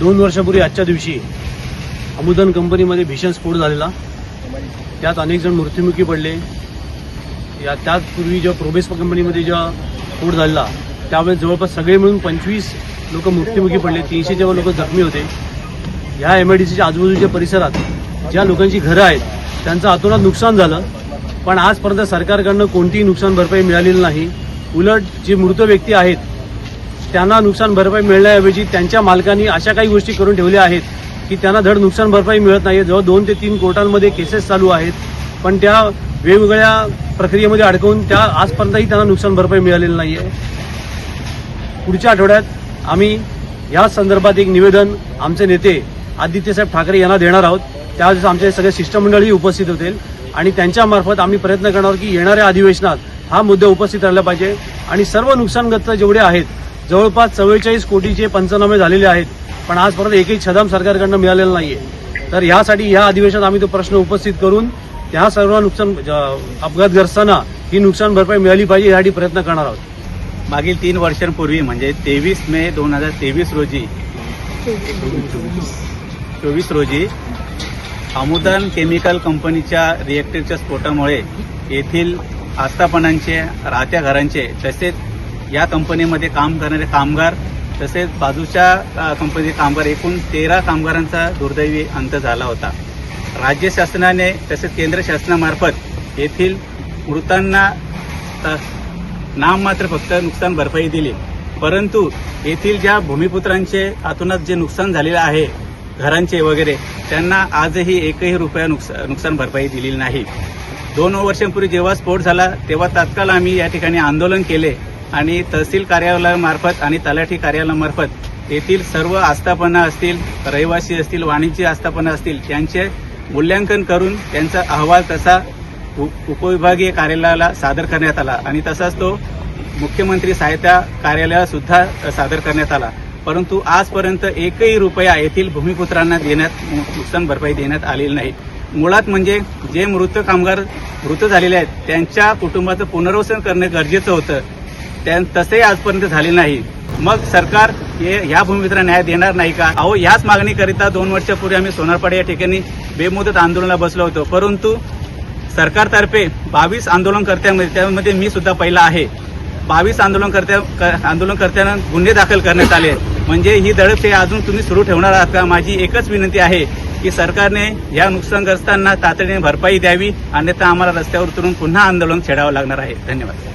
2 वर्षापूर्वी आजच्या दिवशी अमुदन कंपनीमध्ये भीषण स्फोट झालेला, त्यात अनेक जण मृत्युमुखी पडले। त्याच पूर्वी जेव्हा प्रोबेस कंपनीमध्ये जेव्हा स्फोट झालेला त्यावेळेस जवळपास सगळे मिळून 25 लोक मृत्युमुखी पडले, 300 जेव्हा लोक जखमी होते। ह्या MIDCच्या आजूबाजूच्या परिसरात ज्या लोकांची घरं आहेत त्यांचं अतोनात नुकसान झालं, पण आजपर्यंत सरकारकडनं कोणतीही नुकसान भरपाई मिळालेली नाही। उलट जी मृत व्यक्ती आहेत त्यांना नुकसान भरपाई मिळण्याऐवजी त्यांच्या मालकांनी अशा काही गोष्टी करून ठेवल्या आहेत की त्यांना धड नुकसान भरपाई मिळत नाही। जवळ 2 ते 3 कोर्टांमध्ये केसेस चालू आहेत, पण त्या वेगवेगळ्या प्रक्रियेमध्ये अडकवून त्या आजपर्यंतही त्यांना नुकसान भरपाई मिळालेली नाही आहे। पुढच्या आठवड्यात आम्ही या संदर्भात एक निवेदन आमचे नेते आदित्यसाहेब ठाकरे यांना देणार आहोत। त्यावेळेस आमचे सगळे शिष्टमंडळही उपस्थित होतील आणि त्यांच्यामार्फत आम्ही प्रयत्न करणार की येणाऱ्या अधिवेशनात हा मुद्दा उपस्थित राहिला पाहिजे आणि सर्व नुकसानग्रस्त जेवढे आहेत जवळपास 44 कोटीचे पंचनामे झालेले आहेत, पण आजपर्यंत एकही छदाम सरकारकडनं मिळालेला नाहीये। तर यासाठी या अधिवेशनात आम्ही तो प्रश्न उपस्थित करून त्या सर्व नुकसान अपघातग्रस्तांना ही नुकसान भरपाई मिळाली पाहिजे यासाठी प्रयत्न करणार आहोत। मागील 3 वर्षांपूर्वी म्हणजे 23 मे 2023 रोजी अमुदन केमिकल कंपनीच्या रिएक्टरच्या स्फोटामुळे येथील आस्थापनांचे, राहत्या घरांचे तसेच या कंपनीमध्ये काम करणारे कामगार तसेच बाजूच्या कंपनीचे कामगार एकूण 13 कामगारांचा दुर्दैवी अंत झाला होता। राज्य शासनाने तसेच केंद्र शासनामार्फत येथील मृतांना नाममात्र फक्त नुकसान भरपाई दिली, परंतु येथील ज्या भूमिपुत्रांचे अतोनात जे नुकसान झालेले आहे घरांचे वगैरे त्यांना आजही एकही रुपया नुकसान भरपाई दिलेली नाही। 2 वर्षांपूर्वी जेव्हा स्फोट झाला तेव्हा तात्काळ आम्ही या ठिकाणी आंदोलन केले आणि तहसील कार्यालयामार्फत आणि तलाठी कार्यालयामार्फत येथील सर्व आस्थापना असतील, रहिवासी असतील, वाणिज्य आस्थापना असतील त्यांचे मूल्यांकन करून त्यांचा अहवाल तसा उपविभागीय कार्यालयाला सादर करण्यात आला आणि तसाच तो मुख्यमंत्री सहायता कार्यालयाला सुद्धा सादर करण्यात आला, परंतु आजपर्यंत एकही रुपया येथील भूमिपुत्रांना नुकसान भरपाई देण्यात आलेली नाही। मुळात म्हणजे जे मृत झालेले आहेत त्यांच्या कुटुंबाचं पुनर्वसन करणे गरजेचं होतं, तसे आजपर्यंत झाले नाही। मग सरकार ह्या भूमिपुत्रांना न्याय देणार नाही का? अहो, याच मागणीकरिता 2 वर्षापूर्वी आम्ही सोनारपाडा या ठिकाणी बेमुदत आंदोलनाला बसलो होतो, परंतु सरकारतर्फे 22 आंदोलनकर्त्यांमध्ये त्यामध्ये मी सुद्धा पहिला आहे 22 आंदोलनकर्त्यांना गुन्हे दाखल करण्यात आले। म्हणजे ही दडपशाही अजून तुम्ही सुरू ठेवणार आहात का? माझी एकच विनंती आहे की सरकारने या नुकसानग्रस्तांना तातडीने भरपाई द्यावी, अन्यथा आम्हाला रस्त्यावर उतरून पुन्हा आंदोलन छेडावं लागणार आहे। धन्यवाद।